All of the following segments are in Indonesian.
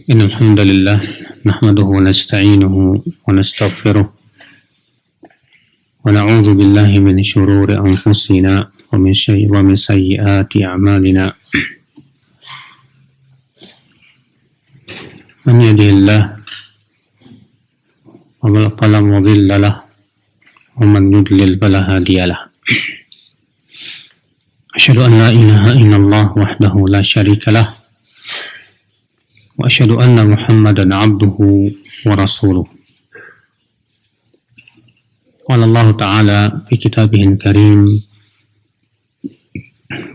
إن الحمد لله نحمده ونستعينه ونستغفره ونعوذ بالله من شرور أنفسنا ومن سيئات أعمالنا من يهده الله فلا مضل له ومن يضلل فلا هادي له أشهد أن لا إله إلا الله وحده لا شريك له وأشهد أن محمدا عبده ورسوله قال الله تعالى في كتابه الكريم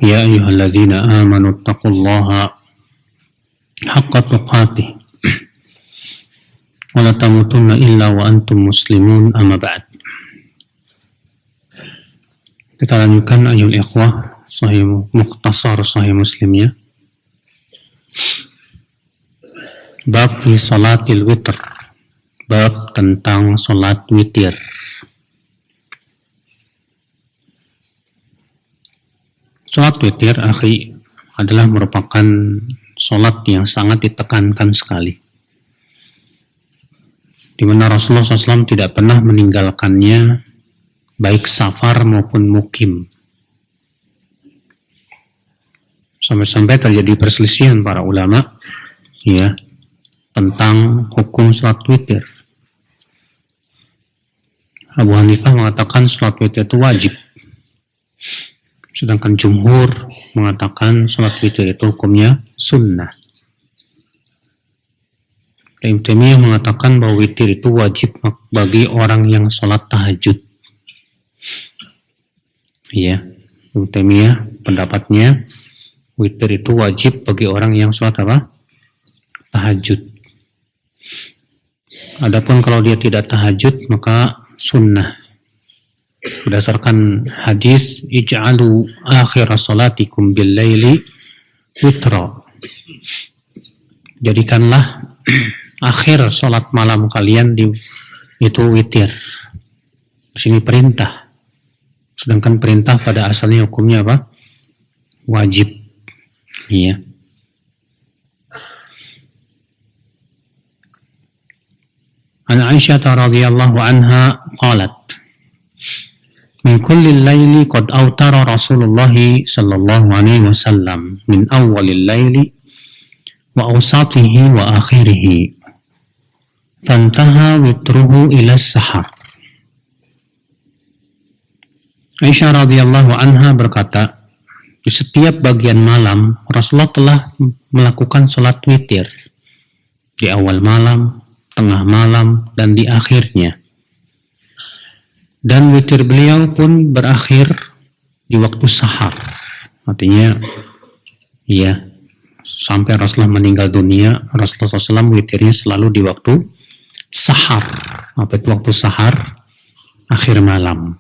يا أيها الذين آمنوا اتقوا الله حق تقاته ولا تموتن إلا وأنتم مسلمون أما بعد. Kita lanjutkan ayol ikhwah mukhtasar Sahih Muslim ya. Bab fi salatil witr, bab tentang salat witir. Salat witir, akhi, adalah merupakan salat yang sangat ditekankan sekali, di mana Rasulullah SAW tidak pernah meninggalkannya, baik safar maupun mukim. Sampai-sampai terjadi perselisihan para ulama, ya, tentang hukum salat witir. Abu Hanifah mengatakan salat witir itu wajib, sedangkan jumhur mengatakan salat witir itu hukumnya sunnah. Ibnu Taimiyah mengatakan bahwa witir itu wajib bagi orang yang salat tahajud. Ya, Ibnu Taimiyah pendapatnya witir itu wajib bagi orang yang salat apa? Tahajud. Adapun kalau dia tidak tahajud maka sunnah. Berdasarkan hadis ij'alu akhir salatikum bil laili witra. Jadikanlah akhir salat malam kalian itu witir. Di sini perintah. Sedangkan perintah pada asalnya hukumnya apa? Wajib. Iya. An Aisyah radhiyallahu anha qalat min kulli al-laili qad awtara Rasulullah sallallahu alaihi wasallam min awwalil laili wa awsatihi wa akhirih fantaha witruhu ila as-sahar. Aisyah radhiyallahu anha berkata, di setiap bagian malam Rasulullah telah melakukan salat witir, di awal malam, tengah malam, dan di akhirnya. Dan witir beliau pun berakhir di waktu sahar. Artinya, ya, sampai Rasulullah meninggal dunia, Rasulullah SAW witirnya selalu di waktu sahar. Apa itu waktu sahar? Akhir malam.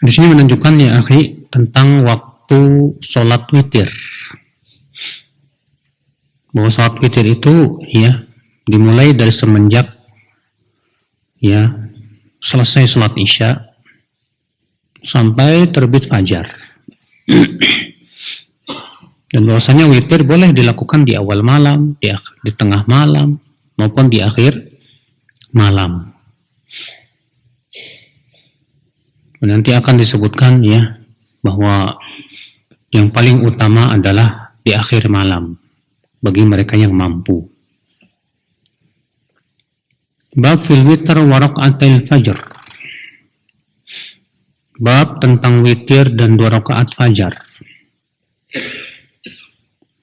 Di sini menunjukkan ya, akhi, tentang waktu sholat witir. Bahwa sholat witir itu ya dimulai dari semenjak ya selesai sholat isya sampai terbit fajar. Dan bahwasanya witir boleh dilakukan di awal malam, di tengah malam maupun di akhir malam. Nanti akan disebutkan ya bahwa yang paling utama adalah di akhir malam bagi mereka yang mampu. Bab fil witr wa raka'atil fajr. Bab tentang witir dan 2 rakaat fajar.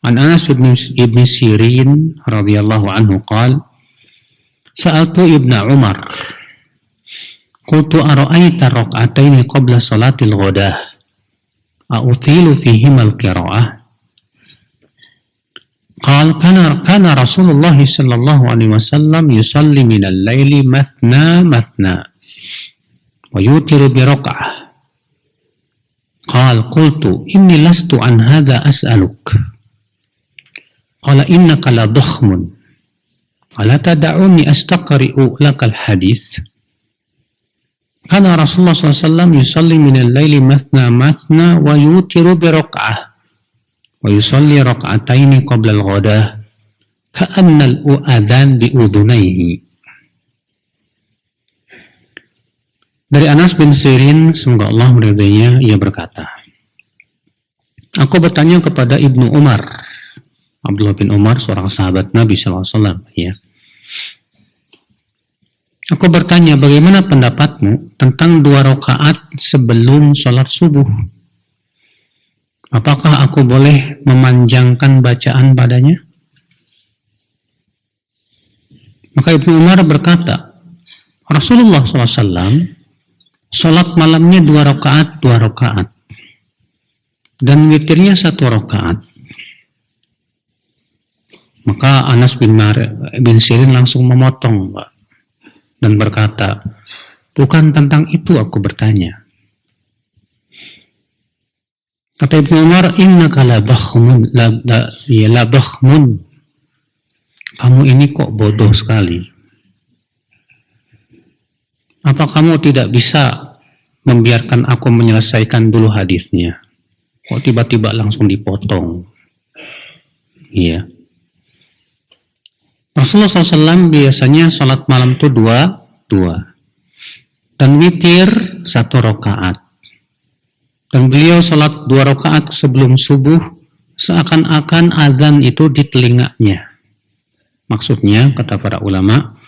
An Anas ibn Sirin radhiyallahu anhu qala sa'altu Ibnu Umar qultu ara'aita raka'ataini qabla salatil ghadah a'utilu fihima al-qira'ah. قال كان رسول الله صلى الله عليه وسلم يصلي من الليل مثنى مثنى ويوتر بركعة. قال قلت إني لست عن هذا أسألك. قال إنك لضخم فلا تدعوني أستقرئ لك الحديث. كان رسول الله صلى الله عليه وسلم يصلي من الليل مثنى مثنى ويوتر بركعة wa yusalli raka'ataini qabla al-ghadah ka'anna al-u'adhan bi udhunayhi. Dari Anas bin Sirin, semoga Allah meridainya, ia berkata, aku bertanya kepada Ibnu Umar, Abdullah bin Umar, seorang sahabat Nabi SAW, ya. Aku bertanya, bagaimana pendapatmu tentang 2 rakaat sebelum sholat subuh? Apakah aku boleh memanjangkan bacaan padanya? Maka Ibnu Umar berkata, Rasulullah SAW sholat malamnya 2 rakaat, dan witirnya 1 rakaat. Maka Anas bin Sirin langsung memotong, Pak, dan berkata, bukan tentang itu aku bertanya. Kata Ibnu Umar, innaka la bakhmun, kamu ini kok bodoh sekali. Apa kamu tidak bisa membiarkan aku menyelesaikan dulu hadisnya? Kok tiba-tiba langsung dipotong? Iya. Rasulullah SAW biasanya sholat malam itu dua, dan witir 1 rakaat. Dan beliau sholat 2 rakaat sebelum subuh, seakan-akan azan itu di telinganya. Maksudnya, kata para ulama,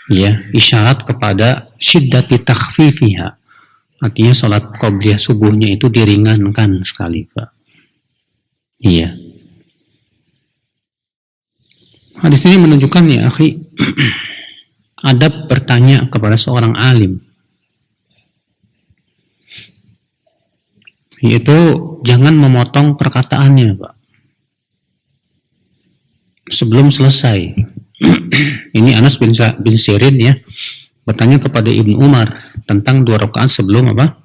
ya, isyarat kepada syiddati takhfifiha. Artinya sholat qobliyah subuhnya itu diringankan sekali, Pak. Iya. Hadis ini menunjukkan, ya akhi, adab bertanya kepada seorang alim. Yaitu jangan memotong perkataannya, Pak, sebelum selesai. Ini Anas bin Sirin, ya, bertanya kepada Ibnu Umar tentang 2 rakaat sebelum apa?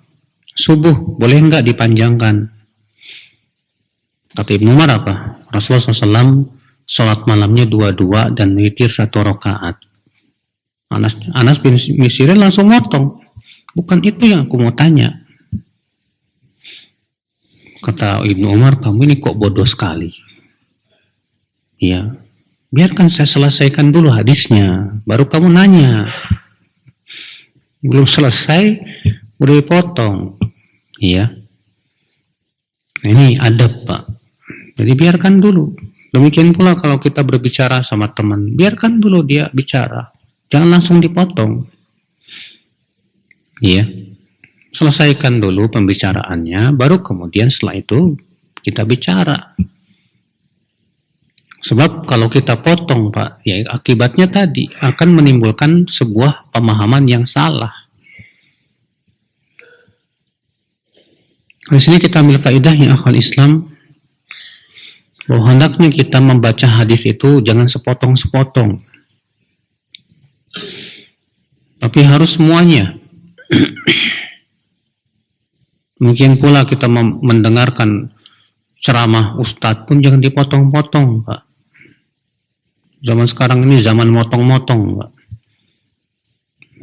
Subuh, boleh enggak dipanjangkan? Kata Ibnu Umar apa? Rasulullah SAW sholat malamnya 2 dan witir 1 rakaat. Anas bin Sirin langsung motong, bukan itu yang aku mau tanya. Kata Ibnu Umar, kamu ini kok bodoh sekali. Ya, biarkan saya selesaikan dulu hadisnya, baru kamu nanya. Belum selesai, udah dipotong. Iya. Ini adab, Pak. Jadi biarkan dulu. Demikian pula kalau kita berbicara sama teman, biarkan dulu dia bicara. Jangan langsung dipotong. Iya. Selesaikan dulu pembicaraannya, baru kemudian setelah itu kita bicara. Sebab kalau kita potong, Pak, ya akibatnya tadi akan menimbulkan sebuah pemahaman yang salah. Di sini kita ambil faedahnya akal Islam, bahwa hendaknya kita membaca hadis itu jangan sepotong-sepotong, tapi harus semuanya. Mungkin pula kita mendengarkan ceramah ustadz pun jangan dipotong-potong, Pak. Zaman sekarang ini zaman motong-motong, Pak.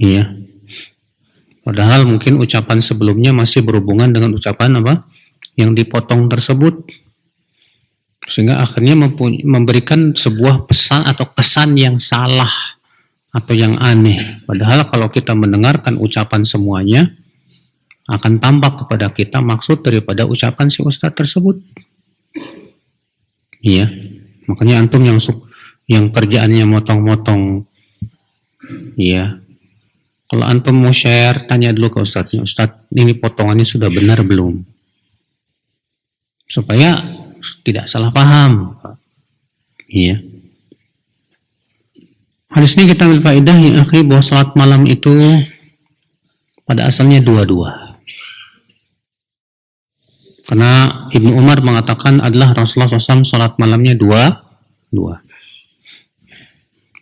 Iya. Padahal mungkin ucapan sebelumnya masih berhubungan dengan ucapan apa yang dipotong tersebut, sehingga akhirnya memberikan sebuah pesan atau kesan yang salah atau yang aneh. Padahal kalau kita mendengarkan ucapan semuanya, akan tampak kepada kita maksud daripada ucapan si ustadz tersebut. Iya, makanya antum yang kerjaannya motong-motong, iya. Kalau antum mau share, tanya dulu ke ustadznya, ustadz ini potongannya sudah benar belum? Supaya tidak salah paham. Iya. Hadis ini kita ambil faedah yang akhir bahwa salat malam itu pada asalnya 2. Karena Ibnu Umar mengatakan adalah Rasulullah SAW salat malamnya 2.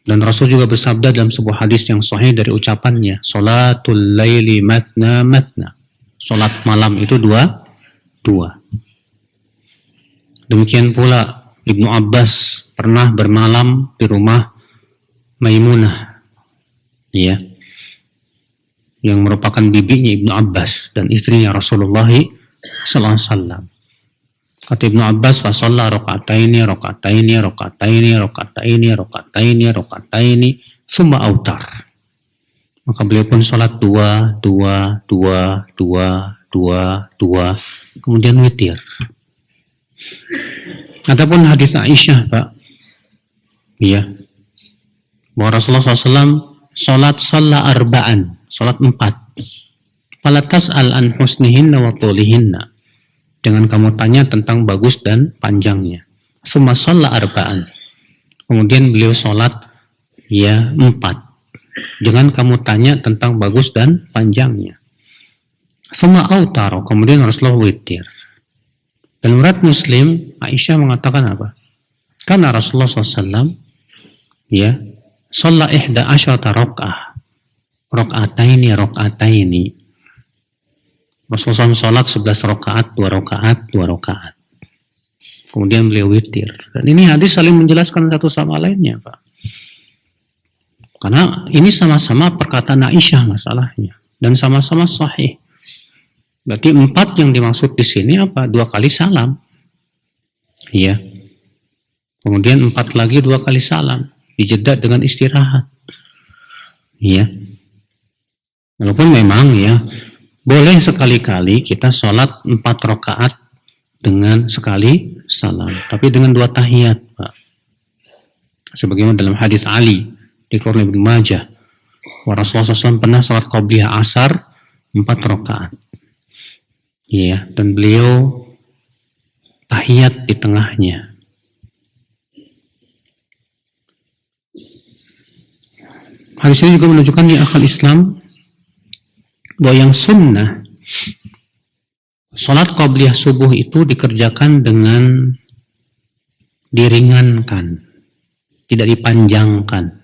Dan Rasul juga bersabda dalam sebuah hadis yang sahih dari ucapannya, salatul laili matna matna. Salat malam itu 2. Demikian pula Ibnu Abbas pernah bermalam di rumah Maimunah, ya, yang merupakan bibinya Ibnu Abbas dan istrinya Rasulullah SAW. Kata Ibnu Abbas, fasalla rakaataini rakaataini rakaataini rakaataini rakaataini rakaataini summa autar. Maka beliau pun sholat dua, kemudian witir. Adapun hadis Aisyah, Pak, ya, bahwa Rasulullah SAW sholat arba'an, sholat 4. Falatas an husnihinna wa tulihinna. Jangan kamu tanya tentang bagus dan panjangnya. Summa sholat arba'an. Kemudian beliau sholat 4. Jangan kamu tanya tentang bagus dan panjangnya. Summa autaro. Kemudian Rasulullah witir. Dan menurut Muslim, Aisyah mengatakan apa? Karena Rasulullah SAW sholat 11 raka'ah. Raka'ataini. Rasulullah sholat 11 rakaat, 2 rakaat. Kemudian beliau witir. Dan ini hadis saling menjelaskan satu sama lainnya, Pak. Karena ini sama-sama perkataan Aisyah masalahnya. Dan sama-sama sahih. Berarti 4 yang dimaksud di sini apa? 2 kali salam. Iya. Kemudian 4 lagi 2 kali salam. Dijeda dengan istirahat. Iya. Walaupun memang ya, boleh sekali-kali kita sholat 4 rakaat dengan sekali salam. Tapi dengan 2 tahiyat, Pak. Sebagaimana dalam hadis Ali dikeluarkan Ibnu Majah. Rasulullah SAW pernah sholat qabliyah asar 4 rakaat. Iya, dan beliau tahiyat di tengahnya. Hadis ini juga menunjukkan ya akal Islam bahwa yang sunnah sholat qabliyah subuh itu dikerjakan dengan diringankan, tidak dipanjangkan.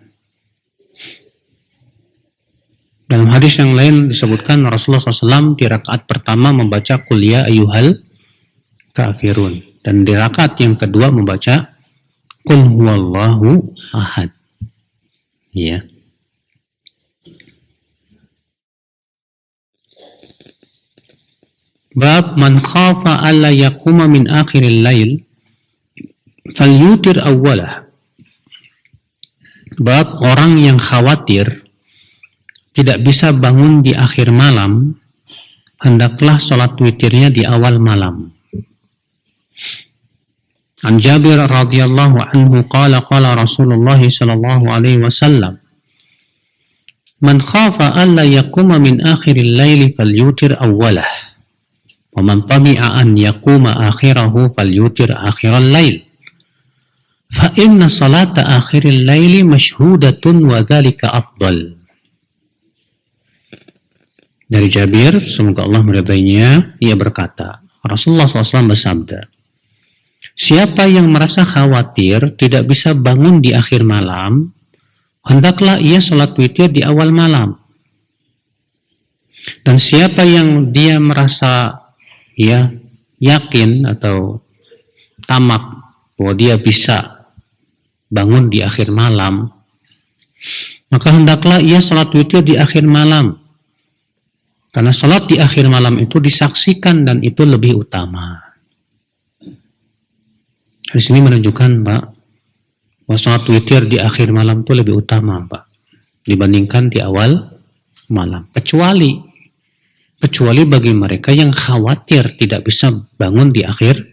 Dalam hadis yang lain disebutkan Rasulullah SAW di rakaat pertama membaca qul ya ayyuhal kafirun, dan di rakaat yang kedua membaca qul huwallahu ahad. Ya. Bab man khafa alla yaquma min akhiril lail falyutir awwalah. Bab orang yang khawatir tidak bisa bangun di akhir malam, hendaklah sholat witirnya di awal malam. An Jabir radhiyallahu anhu qala Rasulullah sallallahu alaihi wasallam, man khafa alla yaquma min akhiril lail falyutir awwalah. Wa man tami'a an yaquma akhirahu falyutir akhiral lail. Fa inna salata akhiril laili mashhudatun wa dzalika afdal. Dari Jabir, semoga Allah meridainya, ia berkata, Rasulullah SAW bersabda, siapa yang merasa khawatir tidak bisa bangun di akhir malam, hendaklah ia sholat witir di awal malam. Dan siapa yang dia merasa yakin atau tamak bahwa dia bisa bangun di akhir malam, maka hendaklah ia sholat witir di akhir malam. Karena sholat di akhir malam itu disaksikan dan itu lebih utama. Di sini menunjukkan, Pak, bahwa sholat witir di akhir malam itu lebih utama, Pak, dibandingkan di awal malam. Kecuali bagi mereka yang khawatir tidak bisa bangun di akhir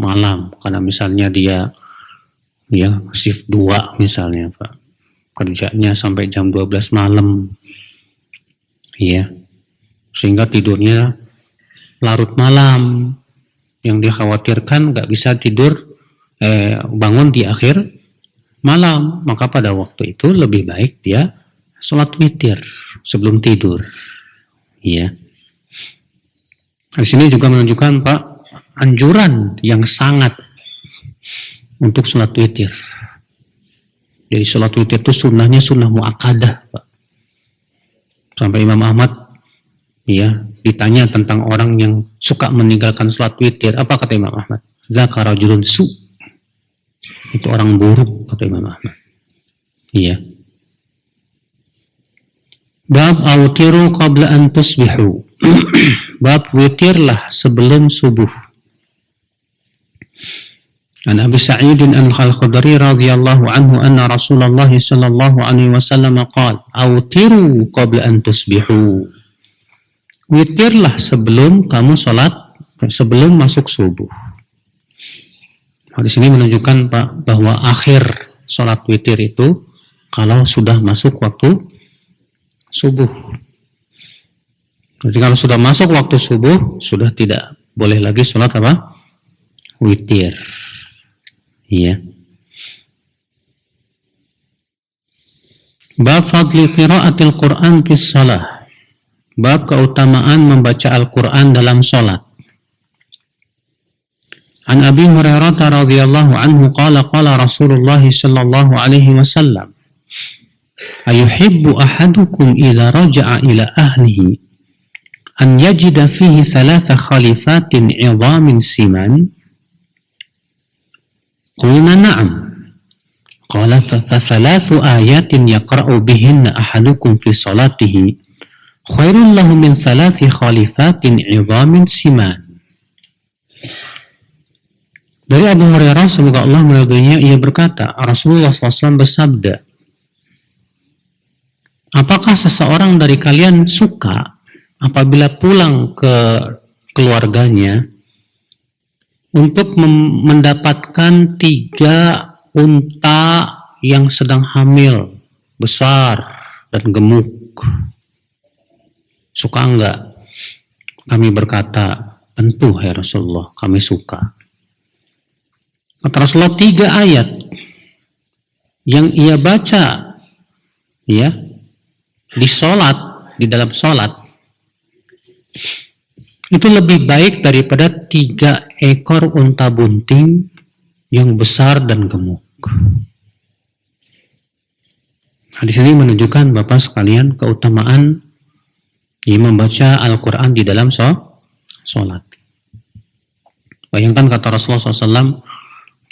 malam. Karena misalnya dia shift 2 misalnya, Pak, kerjanya sampai jam 12 malam. Sehingga tidurnya larut malam, yang dikhawatirkan nggak bisa bangun di akhir malam, maka pada waktu itu lebih baik dia sholat witir sebelum tidur. Di sini juga menunjukkan, Pak, anjuran yang sangat untuk sholat witir. Jadi sholat witir itu sunnahnya sunnah muakkadah, Pak. Sampai Imam Ahmad ditanya tentang orang yang suka meninggalkan sholat witir, apa kata Imam Ahmad? Zaka rajulun su. Itu orang buruk, kata Imam Ahmad. Bab awtiru qabla an tusbihu. Bab witirlah sebelum subuh. An Abi Sa'id Al-Khudri radhiyallahu anhu anna Rasulullah sallallahu alaihi wasallam qala autiru qabla an tusbihu. Witirlah sebelum kamu salat, sebelum masuk subuh. Hadis ini menunjukkan Pak bahwa akhir salat witir itu kalau sudah masuk waktu subuh. Jadi kalau sudah masuk waktu subuh sudah tidak boleh lagi salat apa? Witir. Iya. Bab fadli qiraatil Qur'an fis shalah. Bab keutamaan membaca Al-Qur'an dalam salat. An Abi Hurairah radhiyallahu anhu qala qala Rasulullah sallallahu alaihi wasallam ayuhibbu ahadukum idza raja'a ila ahlihi an yajida fihi thalatha khalifatin 'idhamin siman. Qulna na'am. Qala fa thalathu ayatin yaqra'u bihinna ahadukum fi salatihi khairul lahu min thalathi khalifatin 'idhamin siman. Dari Abu Hurairah semoga Allah meridhoinya, ia berkata, Rasulullah SAW bersabda, apakah seseorang dari kalian suka apabila pulang ke keluarganya untuk mendapatkan 3 unta yang sedang hamil, besar dan gemuk? Suka enggak? Kami berkata, tentu ya Rasulullah, kami suka. Kata Rasulullah, 3 ayat yang ia baca ya di sholat, di dalam sholat itu lebih baik daripada 3 ekor unta bunting yang besar dan gemuk. Hadis ini menunjukkan Bapak sekalian keutamaan membaca Al-Quran di dalam sholat. Bayangkan kata Rasulullah SAW,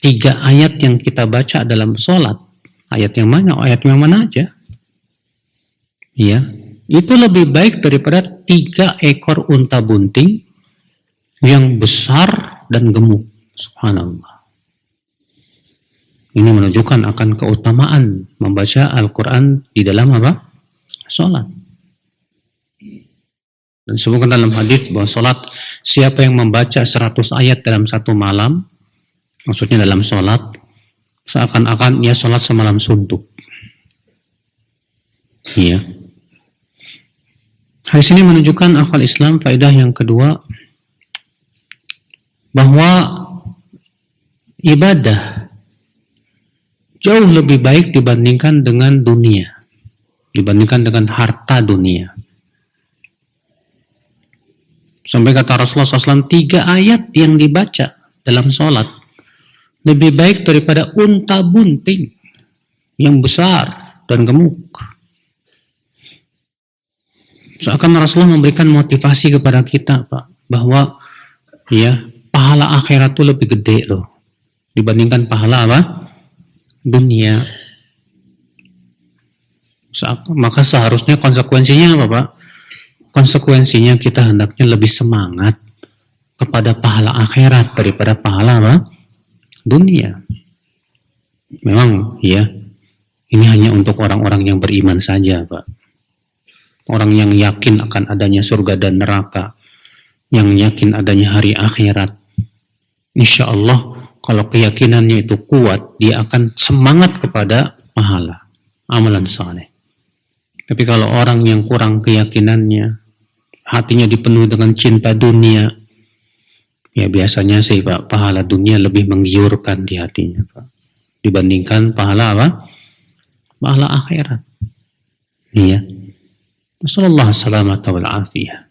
3 ayat yang kita baca dalam sholat, ayat yang mana? Ayat yang mana aja? Ya, itu lebih baik daripada 3 ekor unta bunting yang besar dan gemuk. Subhanallah. Ini menunjukkan akan keutamaan membaca Al-Quran di dalam apa? Sholat. Dan sebutkan dalam hadis bahwa sholat, siapa yang membaca 100 ayat dalam satu malam, maksudnya dalam sholat, seakan-akan ia sholat semalam suntuk. Iya. Hadis ini menunjukkan akal Islam faedah yang kedua, bahwa ibadah jauh lebih baik dibandingkan dengan dunia, dibandingkan dengan harta dunia. Sampai kata Rasulullah SAW, 3 ayat yang dibaca dalam sholat lebih baik daripada unta bunting yang besar dan gemuk. Seakan Rasulullah memberikan motivasi kepada kita, Pak, bahwa ya pahala akhirat itu lebih gede loh dibandingkan pahala apa? Dunia. Maka seharusnya konsekuensinya apa, Pak? Konsekuensinya kita hendaknya lebih semangat kepada pahala akhirat daripada pahala apa? Dunia. Memang ya, ini hanya untuk orang-orang yang beriman saja, Pak. Orang yang yakin akan adanya surga dan neraka, yang yakin adanya hari akhirat. Insya Allah kalau keyakinannya itu kuat, dia akan semangat kepada pahala, amalan saleh. Tapi kalau orang yang kurang keyakinannya, hatinya dipenuhi dengan cinta dunia, ya biasanya sih Pak, pahala dunia lebih menggiurkan di hatinya, Pak, dibandingkan pahala apa? Pahala akhirat. Iya. Wassallallahu salamata wal afiyah.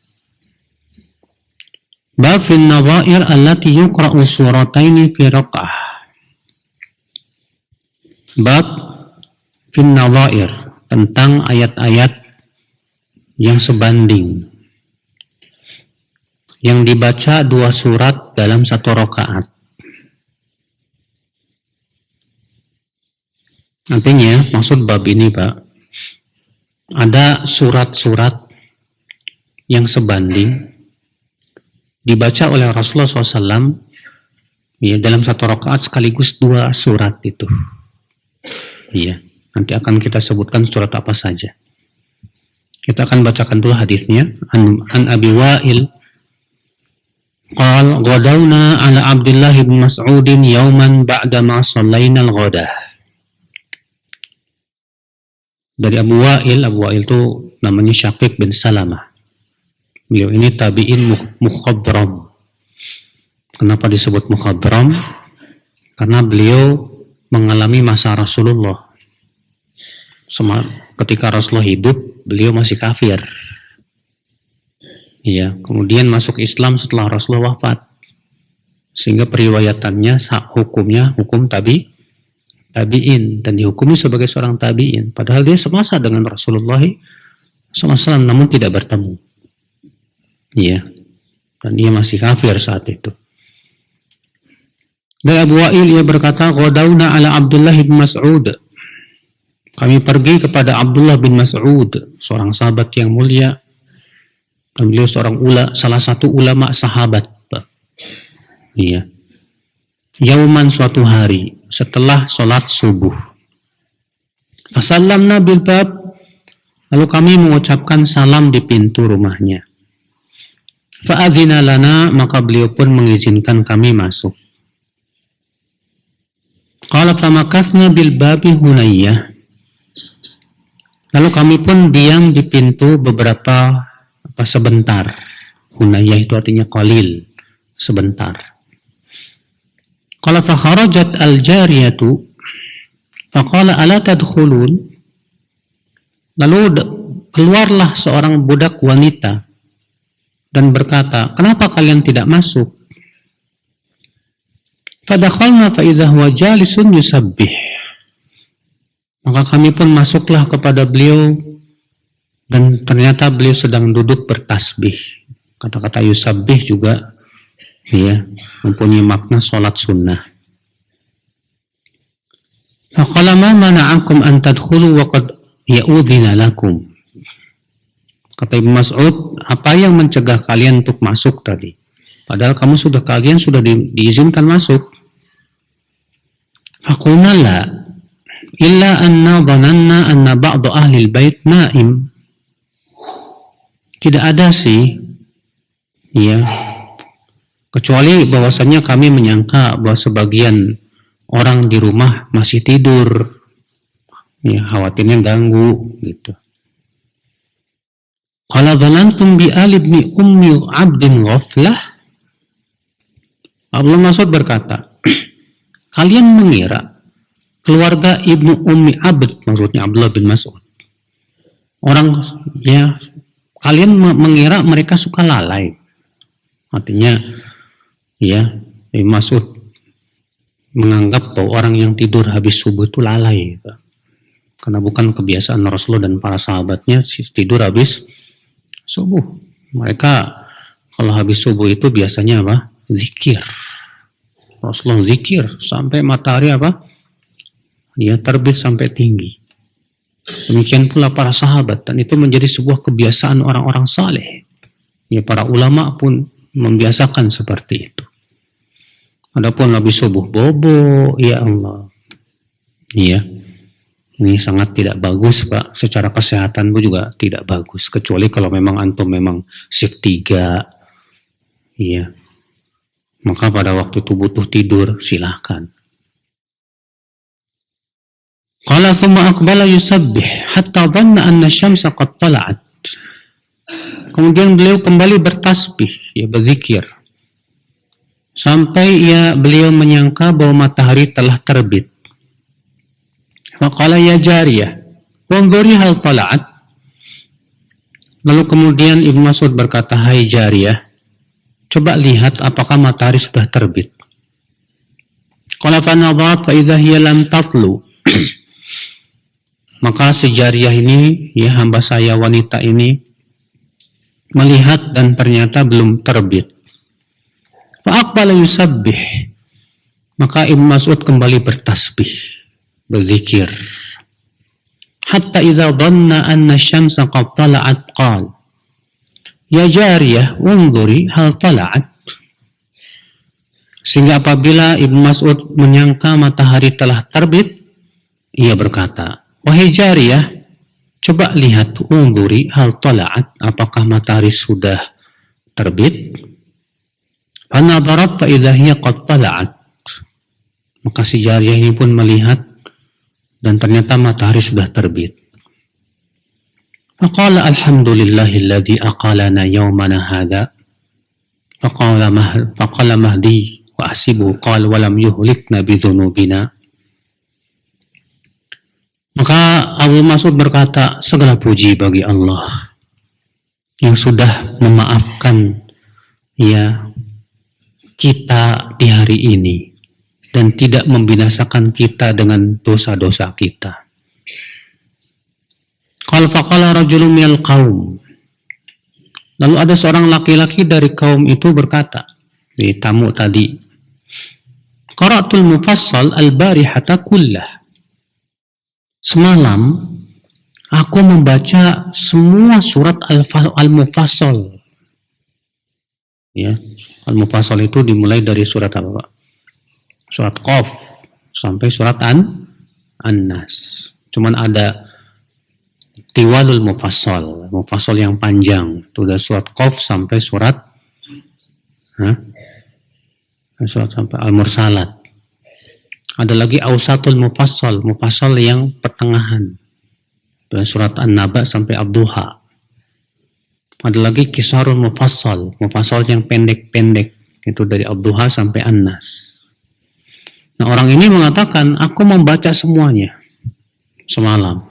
Bab fil nadhair allati yuqra'u surataini fi raq'ah. Bab fil nadhair, tentang ayat-ayat yang sebanding, yang dibaca 2 surat dalam 1 rakaat. Artinya, maksud bab ini, Pak, ada surat-surat yang sebanding dibaca oleh Rasulullah SAW Ya, dalam satu rakaat sekaligus 2 surat itu. Iya, nanti akan kita sebutkan surat apa saja. Kita akan bacakan dulu hadisnya. An Abi Wa'il qal ghadawna ala Abdullah bin Mas'ud yawman ba'da ma sallaina al-ghadah. Dari Abu Wa'il itu namanya Syaqiq bin Salamah. Beliau ini tabi'in mukhadram. Kenapa disebut mukhadram? Karena beliau mengalami masa Rasulullah. Ketika Rasulullah hidup, beliau masih kafir. Iya, kemudian masuk Islam setelah Rasulullah wafat. Sehingga periwayatannya, hukumnya hukum tabi'in, dan dihukumi sebagai seorang tabi'in. Padahal dia semasa dengan Rasulullah SAW, namun tidak bertemu. Iya, dan dia masih kafir saat itu. Dari Abu Wa'il ia berkata, ghadawna ala Abdullah bin Mas'ud. Kami pergi kepada Abdullah bin Mas'ud, seorang sahabat yang mulia. Dan beliau salah satu ulama sahabat. Iya. Yauman suatu hari setelah sholat subuh. Fasallamna bil bab. Lalu kami mengucapkan salam di pintu rumahnya. Fa'adzina lana, maka beliau pun mengizinkan kami masuk. Qala famakathna bil babi hunayyah. Lalu kami pun diam di pintu sebentar. Hunayyah itu artinya qalil, sebentar. Qala fa kharajat al-jariyatu faqala ala tadkhulun. Lalu keluarlah seorang budak wanita dan berkata, "Kenapa kalian tidak masuk?" Fadakhalna fa idza huwa jalisun yusabbih. Maka kami pun masuklah kepada beliau dan ternyata beliau sedang duduk bertasbih. Kata-kata yusabbih juga ya, mempunyai makna sholat sunnah. Faqala ma mana'akum an tadkhulu wa qad ya'udhina lakum. Kata Ibnu Mas'ud, apa yang mencegah kalian untuk masuk tadi? Padahal kalian sudah diizinkan masuk. Faqulna la illa anna dhananna anna ba'd ahli al-bait na'im. Tidak ada sih, ya, kecuali bahwasannya kami menyangka bahwa sebagian orang di rumah masih tidur, ya, khawatirnya ganggu, gitu. Qala dhanantum bi ali ibni ummi abdin ghaflah. Abdullah Mas'ud berkata, kalian mengira keluarga ibnu ummi abd, maksudnya Abdullah bin Mas'ud, orang, ya, kalian mengira mereka suka lalai. Artinya, ya, Ibnu Mas'ud menganggap bahwa orang yang tidur habis subuh itu lalai. Gitu. Karena bukan kebiasaan Rasulullah dan para sahabatnya tidur habis subuh. Mereka kalau habis subuh itu biasanya apa? Zikir. Rasulullah zikir sampai matahari apa? Ya, terbit sampai tinggi. Demikian pula para sahabat, dan itu menjadi sebuah kebiasaan orang-orang saleh. Ya, para ulama pun membiasakan seperti itu. Adapun habis subuh bobo, ya Allah. Iya. Ini sangat tidak bagus, Pak. Secara kesehatan juga tidak bagus, kecuali kalau memang antum memang shift 3. Iya. Maka pada waktu itu butuh tidur, silahkan. Qala thumma aqbala yusabbih hatta dhanna anna syamsa qad tala'at. Kemudian beliau kembali bertasbih, ya, berzikir, sampai beliau menyangka bahwa matahari telah terbit. Faqala ya jariyah wanzuri hal tala'at. Lalu kemudian Ibnu Mas'ud berkata, hai jariyah, coba lihat apakah matahari sudah terbit. Qala fa nadhat fa idza hiya lam tatlu. Maka si jariyah ini, ya, hamba saya wanita ini, melihat dan ternyata belum terbit. Fa'aqbala yusabbih. Maka Ibnu Mas'ud kembali bertasbih, berzikir. Hatta idza dhanna anna syamsa qad tala'at qala ya jariyah unzuri hal tala'at. Sehingga apabila Ibnu Mas'ud menyangka matahari telah terbit, ia berkata, "Wahai jariyah, coba lihat, unzuri hal tala'at, apakah matahari sudah terbit?" Fanadharat fa idza hiya qad tala'at. Maka si jariyah ini pun melihat dan ternyata matahari sudah terbit. Faqala alhamdulillahilladzi aqalana yawmana hadha. Faqala Mahdi wa ahsibuhu qala wa lam yuhlikna bidhunubina. Maka Abu Mas'ud berkata, segala puji bagi Allah yang sudah memaafkan ya kita di hari ini dan tidak membinasakan kita dengan dosa-dosa kita. Qala faqala rajulun minal qaum. Lalu ada seorang laki-laki dari kaum itu berkata, di tamu tadi, qara'tul mufassal al-barihata kullah. Semalam aku membaca semua surat al-mufassal. Ya, al-mufassal itu dimulai dari surat apa, Pak? Surat Qaf sampai surat An-Nas. Cuman ada Tiwalul Mufassal, Mufassal yang panjang. Itu dari surat Qaf sampai surat sampai Al-Mursalat. Ada lagi Awsatul Mufassal, Mufassal yang pertengahan. Dari surat An-Naba sampai Ad-Duha. Ada lagi Kisarul Mufassal, Mufassal yang pendek-pendek. Itu dari Ad-Duha sampai An-Nas. Nah, orang ini mengatakan, aku membaca semuanya semalam.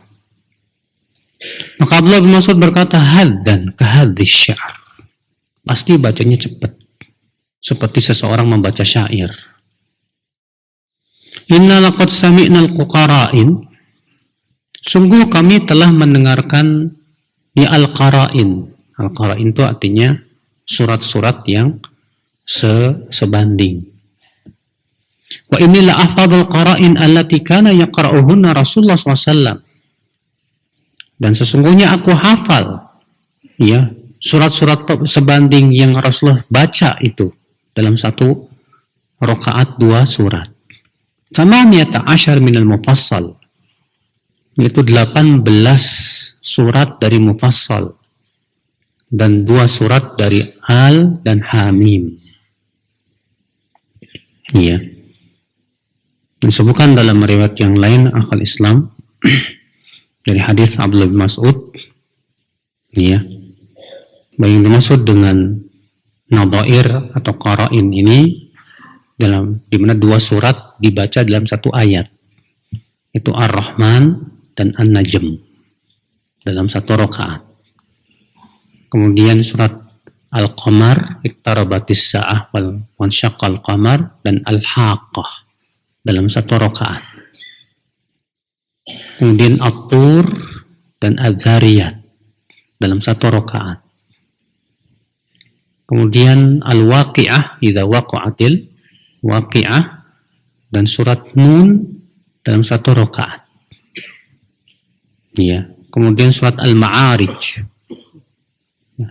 Maka Abdullah bin Mas'ud berkata, haddan kahadhis sya'r. Pasti bacanya cepat, seperti seseorang membaca syair. Inna laqad sami'nal qara'in. Sungguh kami telah mendengarkan ya al-qara'in. Al-qara'in itu artinya surat-surat yang sebanding. Wa inilah afadul qara'in allati kana yaqra'uhunna Rasulullah SAW. Dan sesungguhnya aku hafal ya surat-surat sebanding yang Rasulullah baca itu dalam satu rakaat 2 surat. Thamaniyata asyar minal mufassal, yaitu 18 surat dari mufassal dan 2 surat dari Al dan Hamim. Iya. Disebutkan dalam riwayat yang lain akal Islam dari hadis Abdullah bin Mas'ud, ya, yang dimaksud dengan nadhair atau qara'in ini di mana 2 surat dibaca dalam satu ayat, itu Ar-Rahman dan An-Najm dalam satu rakaat. Kemudian surat Al-Qamar, iqtarabatis sa'ah wal wansyaqqal qamar, dan Al-Haqqah dalam satu rakaat. Kemudian At-Tur dan Az-Zariyat dalam satu rakaat. Kemudian Al-Waqi'ah, idza waqa'atil waqi'ah, dan surat Nun dalam satu rakaat. Ya. Kemudian surat Al-Ma'arij,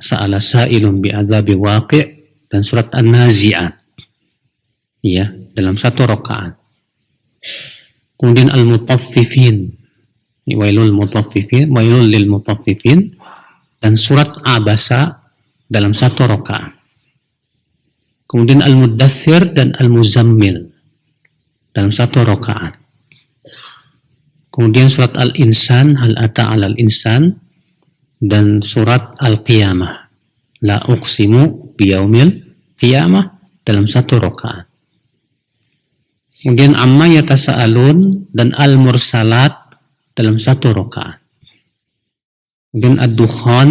Sa'ala sa'ilun bi'adzabi waqi', dan surat An-Nazi'at, ya, dalam satu rakaat. Kemudian Al-Mutaffifin, wailul lil mutaffifin, dan surat Abasa dalam satu rakaat. Kemudian Al-Muddathir dan Al-Muzammil dalam satu rakaat. Kemudian surat Al-Insan, Hal ata 'alal insan, dan surat Al-Qiyamah, La uqsimu biyaumil qiyamah, dalam satu rakaat. Kemudian Amma yatasa'alun dan Al-Mursalat dalam satu rakaat. Kemudian Ad-Dukhan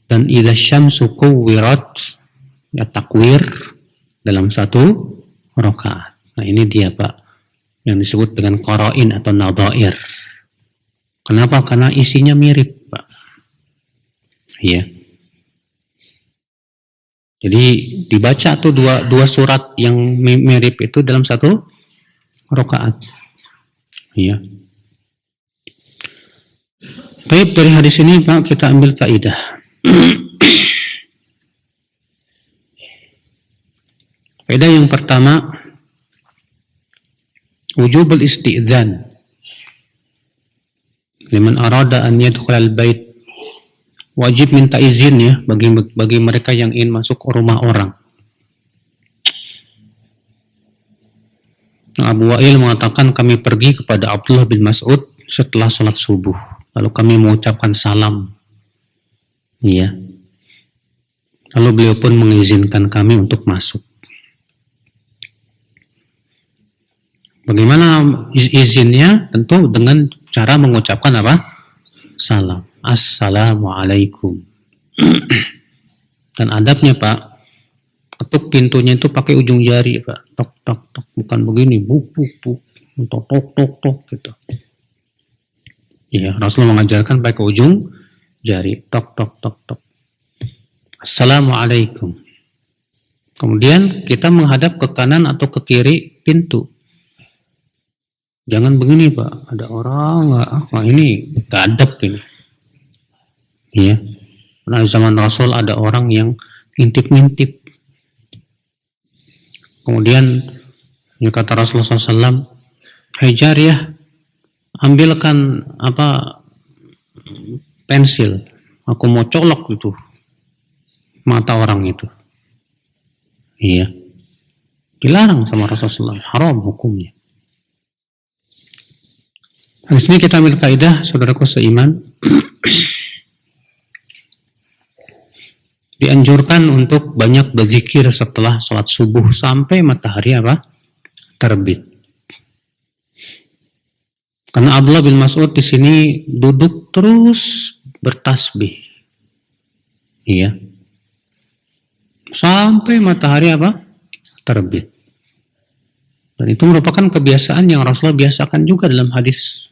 dan Idza Syamsu Kuwirat, ya, takwir, dalam satu rakaat. Nah, ini dia, Pak, yang disebut dengan qara'in atau nadhair. Kenapa? Karena isinya mirip, Pak. Iya. Jadi dibaca tuh dua surat yang mirip itu dalam satu rakaat. Iya. Baik, dari hadis ini Pak kita ambil faidah. Faedah yang pertama, wujubul isti'dzan liman arada an yadkhulal bait. Wajib minta izin ya bagi mereka yang ingin masuk ke rumah orang. Abu Wa'il mengatakan kami pergi kepada Abdullah bin Mas'ud setelah sholat subuh. Lalu kami mengucapkan salam. Iya. Lalu beliau pun mengizinkan kami untuk masuk. Bagaimana izinnya? Tentu dengan cara mengucapkan apa? Salam. Assalamualaikum. Dan adabnya Pak, ketuk pintunya itu pakai ujung jari Pak. Tok tok tok, bukan begini, buk buk buk, tok tok tok tok gitu. Iya, Rasulullah mengajarkan pakai ujung jari, tok tok tok tok. Assalamualaikum. Kemudian kita menghadap ke kanan atau ke kiri pintu. Jangan begini Pak, ada orang nggak, ini nggak adab ini. Iya, karena zaman Rasul ada orang yang ngintip-ngintip. Kemudian ya kata Rasulullah SAW, hai jariyah, ambilkan pensil, aku mau colok itu mata orang itu. Iya, dilarang sama Rasulullah SAW, haram hukumnya. Di sini kita ambil kaidah, saudaraku seiman, dianjurkan untuk banyak berzikir setelah sholat subuh sampai matahari terbit. Karena Abdullah bin Mas'ud di sini duduk terus bertasbih, iya, sampai matahari terbit. Dan itu merupakan kebiasaan yang Rasulullah biasakan juga dalam hadis.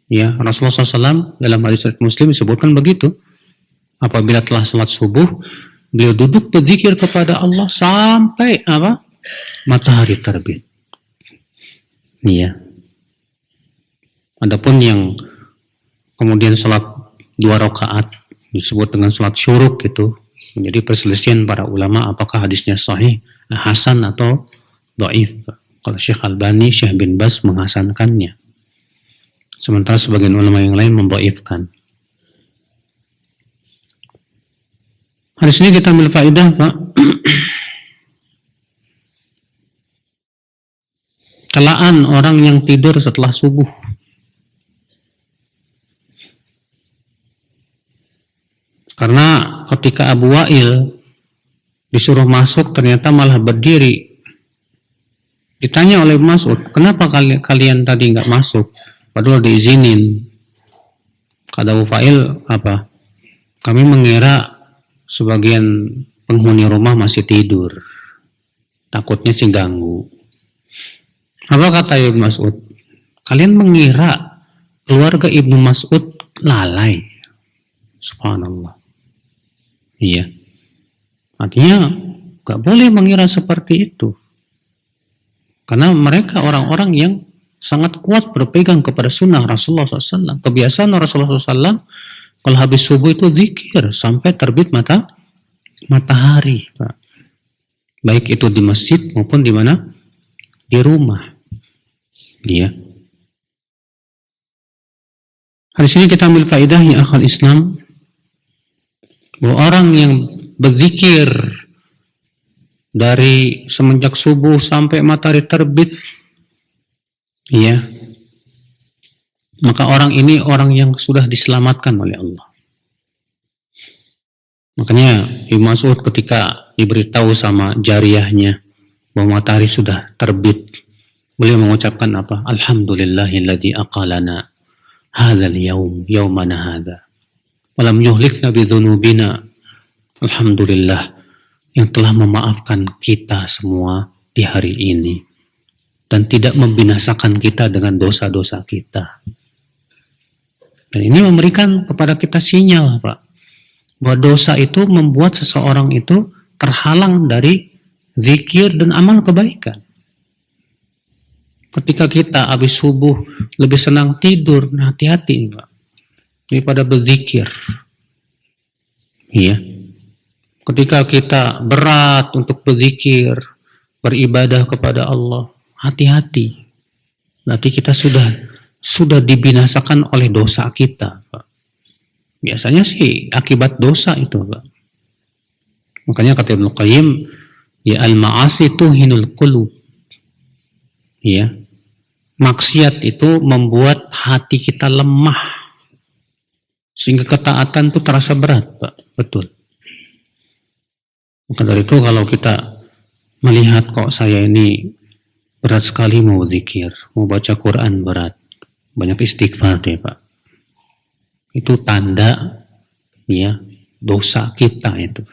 Ya, Rasulullah SAW dalam hadis Muslim disebutkan begitu. Apabila telah salat subuh, beliau duduk berzikir kepada Allah sampai matahari terbit. Iya. Adapun yang kemudian salat 2 rakaat disebut dengan salat syuruk itu menjadi perselisihan para ulama apakah hadisnya sahih, hasan atau dhaif. Kalau Syekh Albani, Syekh bin Baz menghasankannya. Sementara sebagian ulama yang lain mendhaifkan. Hadis ini kita ambil faedah Pak. Celaan orang yang tidur setelah subuh. Karena ketika Abu Wa'il disuruh masuk ternyata malah berdiri. Ditanya oleh Mas'ud, kenapa kalian tadi nggak masuk? Padahal diizinin. Kata Abu Wa'il kami mengira sebagian penghuni rumah masih tidur. Takutnya sih ganggu. Apa kata Ibnu Mas'ud? Kalian mengira keluarga Ibnu Mas'ud lalai. Subhanallah. Iya. Artinya gak boleh mengira seperti itu. Karena mereka orang-orang yang sangat kuat berpegang kepada sunnah Rasulullah SAW. Kebiasaan Rasulullah SAW kalau habis subuh itu zikir sampai terbit matahari, Pak. Baik itu di masjid maupun di mana? Di rumah. Iya. Hari ini kita ambil faedahnya akhal Islam bahwa orang yang berzikir dari semenjak subuh sampai matahari terbit, iya, maka orang ini orang yang sudah diselamatkan oleh Allah. Makanya Ibnu Mas'ud ketika diberitahu sama jariyahnya bahwa matahari sudah terbit, beliau mengucapkan apa? Alhamdulillahilladzi aqalana hadzal yaum yaumana hadza wa lam yuhlikna bidzunubina. Alhamdulillah yang telah memaafkan kita semua di hari ini dan tidak membinasakan kita dengan dosa-dosa kita. Dan ini memberikan kepada kita sinyal, Pak, bahwa dosa itu membuat seseorang itu terhalang dari zikir dan amal kebaikan. Ketika kita habis subuh lebih senang tidur, nah hati-hati, Pak, daripada berzikir. Iya. Ketika kita berat untuk berzikir, beribadah kepada Allah, hati-hati. Nanti kita sudah dibinasakan oleh dosa kita, Pak. Biasanya sih akibat dosa itu, Pak. Makanya kata Ibnu Qayyim, ya al-ma'asi tuhinul qulub. Ya. Maksiat itu membuat hati kita lemah. Sehingga ketaatan itu terasa berat, Pak. Betul. Maka dari itu kalau kita melihat kok saya ini berat sekali mau zikir, mau baca Quran berat, banyak istighfar deh, Pak. Itu tanda ya dosa kita itu.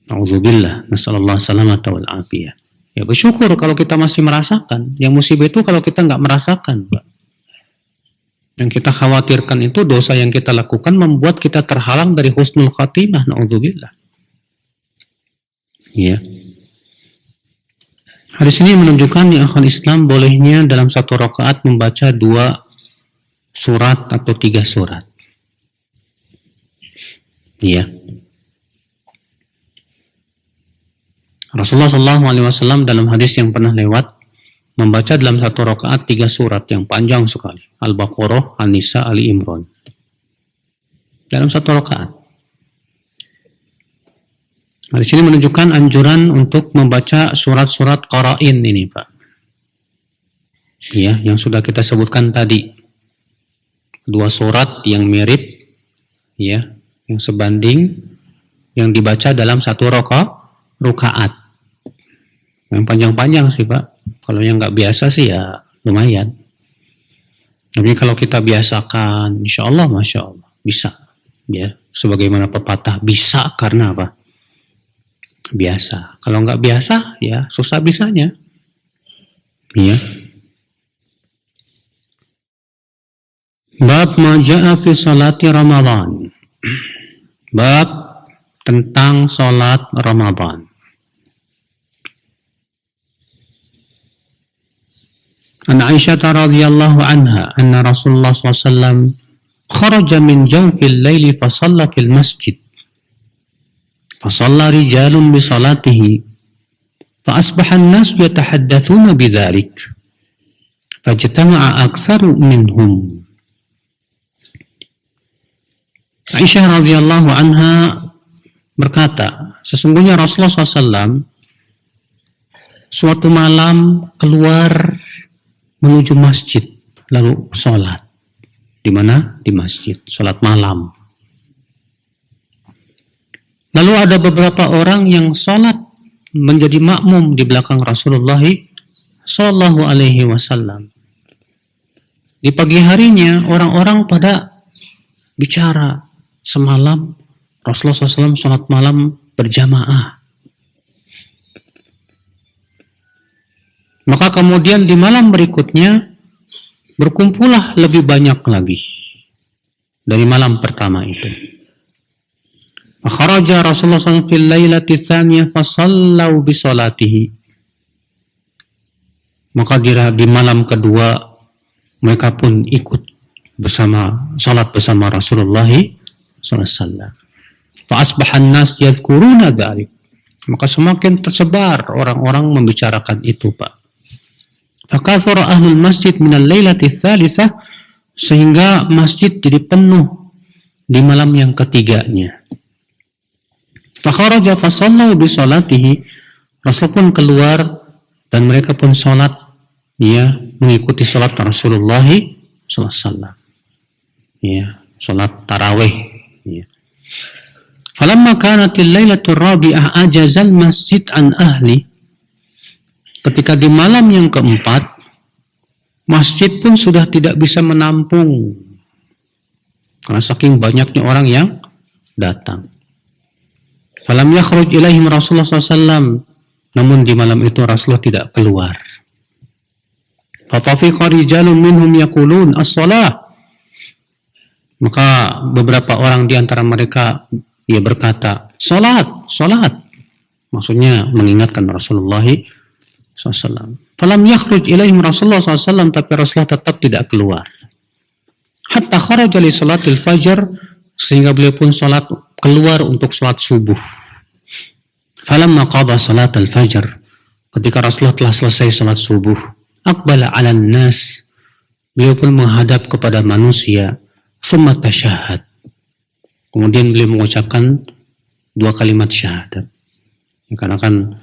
Nauzubillah, nasallallahu salamata wal afiyah. Ya bersyukur kalau kita masih merasakan. Yang musibah itu kalau kita nggak merasakan, Pak. Yang kita khawatirkan itu dosa yang kita lakukan membuat kita terhalang dari husnul khatimah. Nauzubillah. Ya. Hadis ini menunjukkan ya akhwan Islam bolehnya dalam satu rakaat membaca 2 surat atau 3 surat. Ya. Rasulullah SAW dalam hadis yang pernah lewat membaca dalam satu rakaat 3 surat yang panjang sekali. Al-Baqarah, An-Nisa, Ali Imran. Dalam satu rakaat. Nah, di sini menunjukkan anjuran untuk membaca surat-surat qara'in ini, Pak. Ya, yang sudah kita sebutkan tadi. 2 surat yang mirip, ya, yang sebanding, yang dibaca dalam satu rakaat. Yang panjang-panjang sih, Pak. Kalau yang nggak biasa sih ya lumayan. Tapi kalau kita biasakan, insya Allah, masya Allah, bisa. Ya, sebagaimana pepatah, bisa karena apa? Biasa. Kalau nggak biasa, ya susah bisanya. Ya. Bab ma ja'a fi salati Ramadan. Bab tentang salat Ramadan. An Aisyah radhiyallahu anha anna Rasulullah SAW kharaja min jawfil laili fa shalla fil masjid. فصلى رجال بصلاته فأصبح الناس يتحدثون بذلك فاجتمع أكثر منهم. Aisyah radhiyallahu anha berkata, sesungguhnya Rasulullah SAW suatu malam keluar menuju masjid lalu sholat. Di mana? Di masjid, sholat malam. Lalu ada beberapa orang yang sholat menjadi makmum di belakang Rasulullah Sallallahu Alaihi Wasallam. Di pagi harinya orang-orang pada bicara semalam Rasulullah SAW sholat malam berjamaah. Maka kemudian di malam berikutnya berkumpullah lebih banyak lagi dari malam pertama itu. Kharaja Rasulullah SAW fil lailati tsaniyah fa sallau bi salatihi. Maka di malam kedua mereka pun ikut bersama salat bersama Rasulullah SAW. Fa asbahan nas yadhkuruna dzalik. Maka semakin tersebar orang-orang membicarakan itu, Pak. Fa kathara ahlul masjid min al-lailati tsalitsah, sehingga masjid jadi penuh di malam yang ketiganya. Fakharaja fasallu bi salatihi. Rasul pun keluar dan mereka pun salat ya mengikuti salat Rasulullah sallallahu alaihi wasallam. Ya, salat tarawih ya. Falamma kanatil lailatul rabi'ah ajazal masjid an ahli. Ketika di malam yang keempat masjid pun sudah tidak bisa menampung karena saking banyaknya orang yang datang. Falam yakhruj ilaihim Rasulullah SAW. Namun di malam itu Rasulullah tidak keluar. Fatafiqa rijalun minhum yaqulun as-salah. Maka beberapa orang di antara mereka ia berkata, salat, salat. Maksudnya mengingatkan Rasulullah SAW. Falam yakhruj ilaihim Rasulullah SAW, tapi Rasulullah tetap tidak keluar. Hatta kharaja li salatil fajr, sehingga beliau pun salat keluar untuk sholat subuh. Falamma qada salat al-fajr, ketika Rasulullah telah selesai sholat subuh, aqbala 'alan nas, beliau pun menghadap kepada manusia, thumma tasyahhad, kemudian beliau mengucapkan 2 kalimat syahadat. Karena kan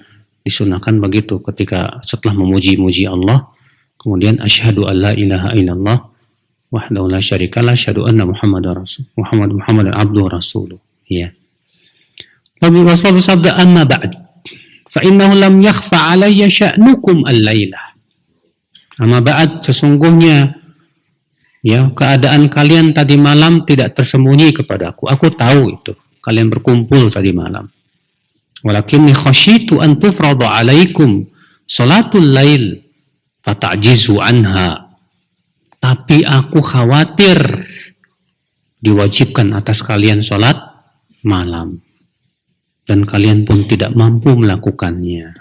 disunahkan begitu ketika setelah memuji-muji Allah, kemudian asyhadu an la ilaha illallah wahdahu la syarikalah, asyhadu anna muhammadar abduhu rasuluh. Ya. Lalu Rasulullah bersabda, amma ba'd, fa innahu lam yakhfa alayya sya'nukum al-lailah. Amma ba'd, sesungguhnya ya, keadaan kalian tadi malam tidak tersembunyi kepadaku. Aku tahu itu. Kalian berkumpul tadi malam. Walakinni khasyitu an tufrada alaikum salatul lail fata'jizu anha. Tapi aku khawatir diwajibkan atas kalian salat malam. Dan kalian pun tidak mampu melakukannya.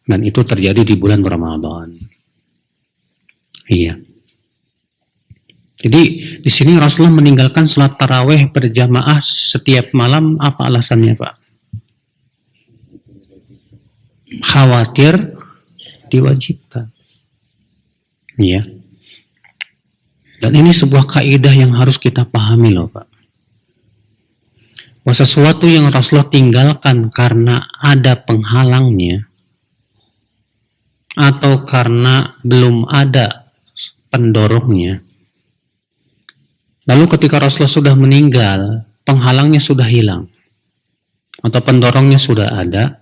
Dan itu terjadi di bulan Ramadan. Iya. Jadi di sini Rasulullah meninggalkan sholat tarawih berjamaah setiap malam. Apa alasannya, Pak? Khawatir diwajibkan. Iya. Dan ini sebuah kaidah yang harus kita pahami loh, Pak. Bahwa sesuatu yang Rasulullah tinggalkan karena ada penghalangnya atau karena belum ada pendorongnya. Lalu ketika Rasulullah sudah meninggal, penghalangnya sudah hilang atau pendorongnya sudah ada,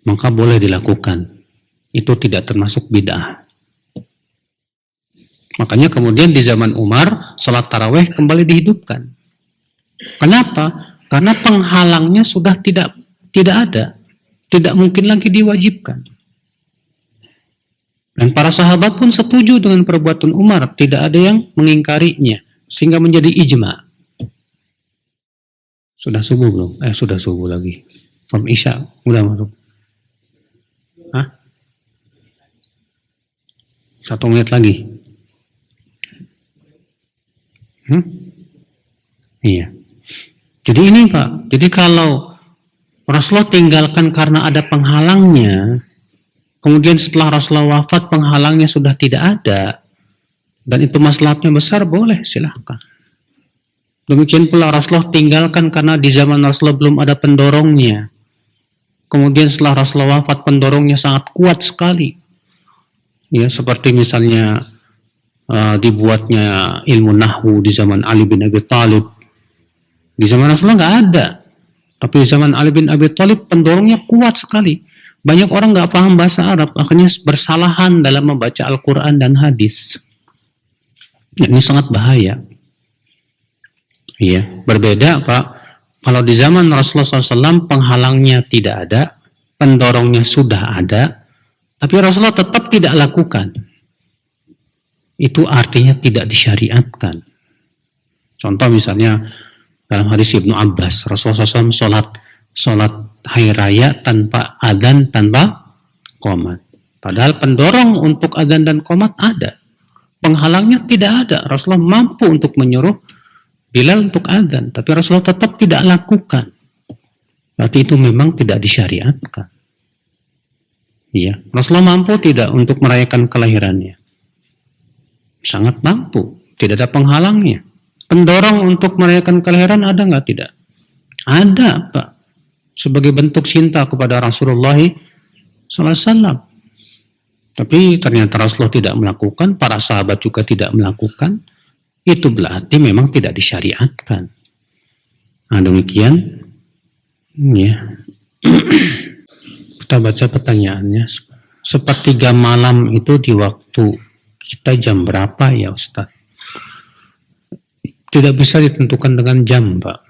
maka boleh dilakukan. Itu tidak termasuk bid'ah. Makanya kemudian di zaman Umar, salat tarawih kembali dihidupkan. Kenapa? Karena penghalangnya sudah tidak ada. Tidak mungkin lagi diwajibkan. Dan para sahabat pun setuju dengan perbuatan Umar. Tidak ada yang mengingkarinya. Sehingga menjadi ijma. Sudah subuh belum? Sudah subuh lagi. From Isya. Udah masuk. Hah? 1 menit lagi. Iya. Jadi ini Pak, jadi kalau Rasulullah tinggalkan karena ada penghalangnya, kemudian setelah Rasulullah wafat penghalangnya sudah tidak ada, dan itu maslahatnya besar, boleh, silahkan. Demikian pula Rasulullah tinggalkan karena di zaman Rasulullah belum ada pendorongnya. Kemudian setelah Rasulullah wafat pendorongnya sangat kuat sekali. Ya, seperti misalnya dibuatnya ilmu nahwu di zaman Ali bin Abi Thalib. Di zaman Rasulullah nggak ada, tapi di zaman Ali bin Abi Thalib pendorongnya kuat sekali. Banyak orang nggak paham bahasa Arab, akhirnya bersalahan dalam membaca Al-Quran dan hadis. Ini sangat bahaya. Iya, berbeda Pak. Kalau di zaman Rasulullah SAW penghalangnya tidak ada, pendorongnya sudah ada, tapi Rasulullah tetap tidak lakukan. Itu artinya tidak disyariatkan. Contoh misalnya dalam hadis Ibnu Abbas, Rasulullah SAW sholat hari raya tanpa adzan, tanpa qomat. Padahal pendorong untuk adzan dan qomat ada. Penghalangnya tidak ada. Rasulullah mampu untuk menyuruh Bilal untuk adzan, tapi Rasulullah tetap tidak lakukan. Berarti itu memang tidak disyariatkan. Iya, Rasulullah mampu tidak untuk merayakan kelahirannya? Sangat mampu, tidak ada penghalangnya. Pendorong untuk merayakan kelahiran ada nggak? Tidak. Ada, Pak. Sebagai bentuk cinta kepada Rasulullah SAW. Tapi ternyata Rasulullah tidak melakukan, para sahabat juga tidak melakukan. Itu berarti memang tidak disyariatkan. Nah, demikian. Ya. Kita baca pertanyaannya. Sepertiga malam itu di waktu kita jam berapa ya Ustaz? Tidak bisa ditentukan dengan jam, Pak.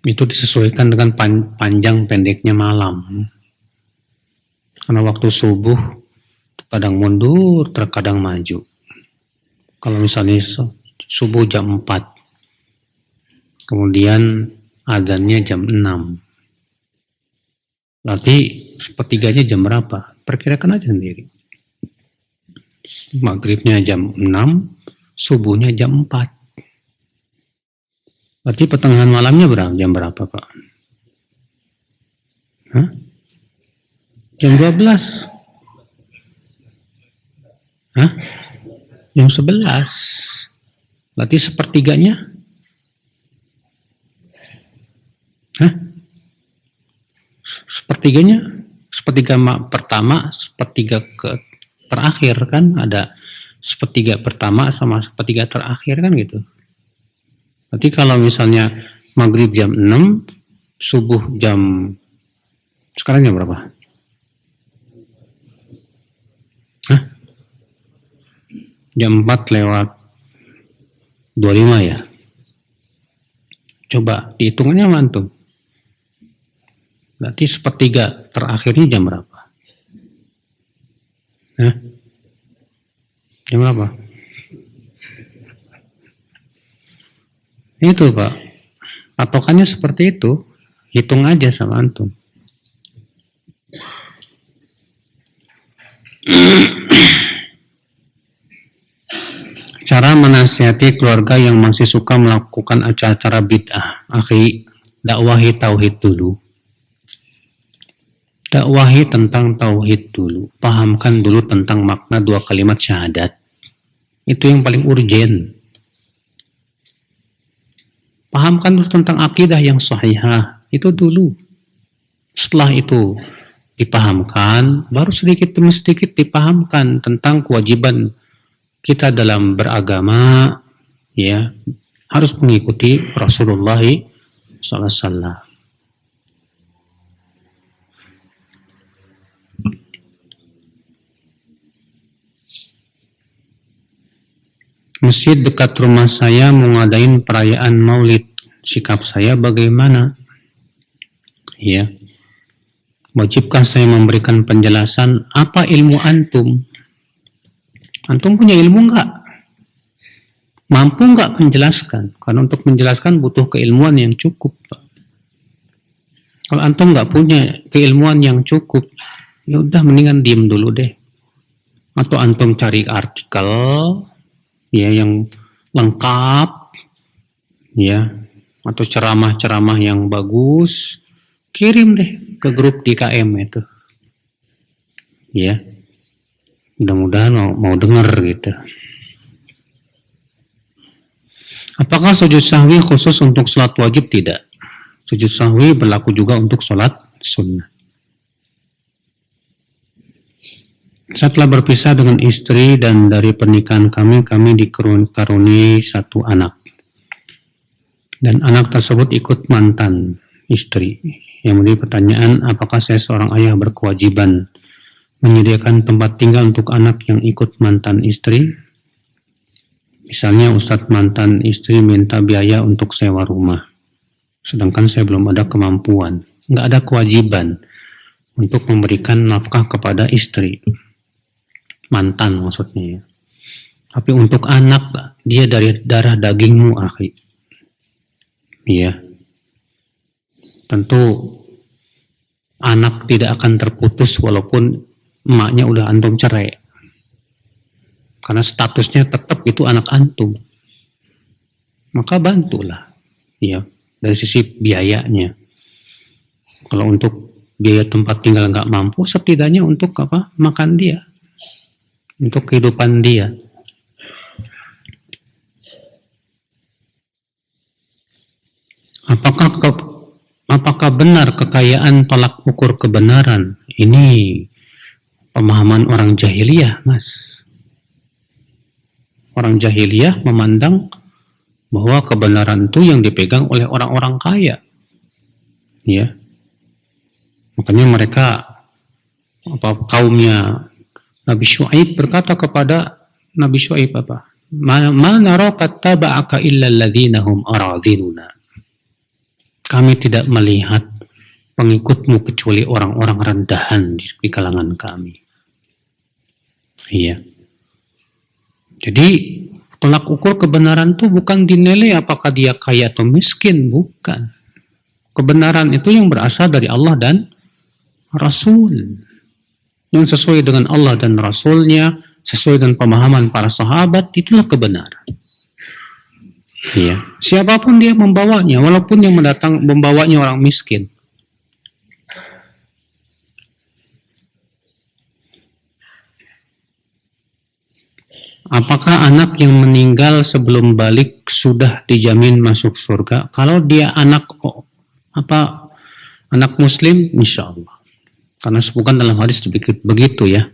Itu disesuaikan dengan panjang pendeknya malam. Karena waktu subuh kadang mundur, terkadang maju. Kalau misalnya subuh jam 4, kemudian azannya jam 6. Berarti sepertiganya jam berapa? Perkirakan aja sendiri. Maghribnya jam 6, subuhnya jam 4. Berarti pertengahan malamnya jam berapa, Pak? Hah? Jam 12. Hah? Jam 11. Berarti sepertiganya? Hah? Sepertiganya? Sepertiga pertama, sepertiga terakhir kan? Ada sepertiga pertama sama sepertiga terakhir kan gitu. Berarti kalau misalnya maghrib jam 6, subuh sekarang jam berapa? Hah? Jam 4 lewat 25 ya? Coba dihitungannya mantul. Berarti sepertiga terakhirnya jam berapa? Hah? Jam berapa? Itu Pak. Patokannya seperti itu. Hitung aja sama antum. Cara menasihati keluarga yang masih suka melakukan acara-acara bid'ah. Akhi, dakwahi tauhid dulu. Dakwahi tentang tauhid dulu. Pahamkan dulu tentang makna 2 kalimat syahadat. Itu yang paling urgen. Pahamkan dulu tentang akidah yang sahihah. Itu dulu. Setelah itu dipahamkan, baru sedikit demi sedikit dipahamkan tentang kewajiban kita dalam beragama, ya, harus mengikuti Rasulullah SAW. Masjid dekat rumah saya mengadain perayaan Maulid. Sikap saya bagaimana? Ya. Wajibkah saya memberikan penjelasan apa ilmu antum? Antum punya ilmu enggak? Mampu enggak menjelaskan? Karena untuk menjelaskan butuh keilmuan yang cukup. Kalau antum enggak punya keilmuan yang cukup, ya udah mendingan diem dulu deh. Atau antum cari artikel ya yang lengkap, ya, atau ceramah-ceramah yang bagus, kirim deh ke grup DKM itu, ya, mudah-mudahan mau denger gitu. Apakah sujud sahwi khusus untuk sholat wajib? Tidak. Sujud sahwi berlaku juga untuk sholat sunnah. Setelah berpisah dengan istri dan dari pernikahan kami dikaruniai 1 anak. Dan anak tersebut ikut mantan istri. Yang menjadi pertanyaan, apakah saya seorang ayah berkewajiban menyediakan tempat tinggal untuk anak yang ikut mantan istri? Misalnya Ustadz mantan istri minta biaya untuk sewa rumah. Sedangkan saya belum ada kemampuan. Nggak ada kewajiban untuk memberikan nafkah kepada istri. Mantan maksudnya ya. Tapi untuk anak, dia dari darah dagingmu, akhi. Iya. Tentu anak tidak akan terputus walaupun emaknya udah antum cerai. Karena statusnya tetap itu anak antum. Maka bantulah. Ya, dari sisi biayanya. Kalau untuk biaya tempat tinggal nggak mampu, setidaknya untuk apa? Makan dia. Untuk kehidupan dia. Apakah benar kekayaan tolak ukur kebenaran? Ini pemahaman orang jahiliyah, Mas. Orang jahiliyah memandang bahwa kebenaran itu yang dipegang oleh orang-orang kaya. Ya. Makanya mereka kaumnya Nabi Syuaib berkata kepada Nabi Syuaib apa? Ma naraka taba'aka illa alladhina hum aradhiluna. Kami tidak melihat pengikutmu kecuali orang-orang rendahan di kalangan kami. Iya. Jadi tolak ukur kebenaran itu bukan dinilai apakah dia kaya atau miskin, bukan. Kebenaran itu yang berasal dari Allah dan Rasul. Yang sesuai dengan Allah dan Rasulnya, sesuai dengan pemahaman para sahabat, itulah kebenaran. Iya. Siapapun dia membawanya, walaupun yang membawanya orang miskin. Apakah anak yang meninggal sebelum balik sudah dijamin masuk surga? Kalau dia anak muslim, insya Allah. Karena sebutkan dalam hadis begitu ya.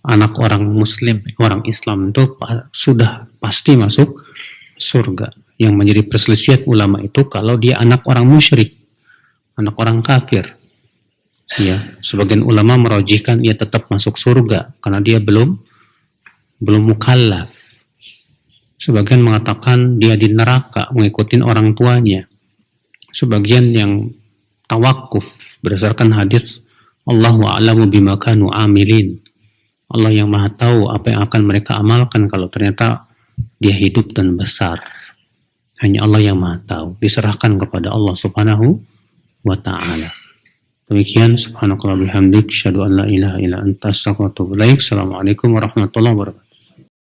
Anak orang muslim, orang Islam itu sudah pasti masuk surga. Yang menjadi perselisihan ulama itu kalau dia anak orang musyrik, anak orang kafir. Ya, sebagian ulama merojihkan ia tetap masuk surga karena dia belum mukallaf. Sebagian mengatakan dia di neraka mengikuti orang tuanya. Sebagian yang tawakuf berdasarkan hadis Allahu a'lamu bima kanu amilin. Allah yang Maha tahu apa yang akan mereka amalkan kalau ternyata dia hidup dan besar. Hanya Allah yang Maha tahu. Diserahkan kepada Allah Subhanahu wa taala. Demikian subhanakallah bihamdik asyhadu an la ilaha illa anta astaghfiruka wa atubu ilaik. Assalamualaikum warahmatullahi wabarakatuh.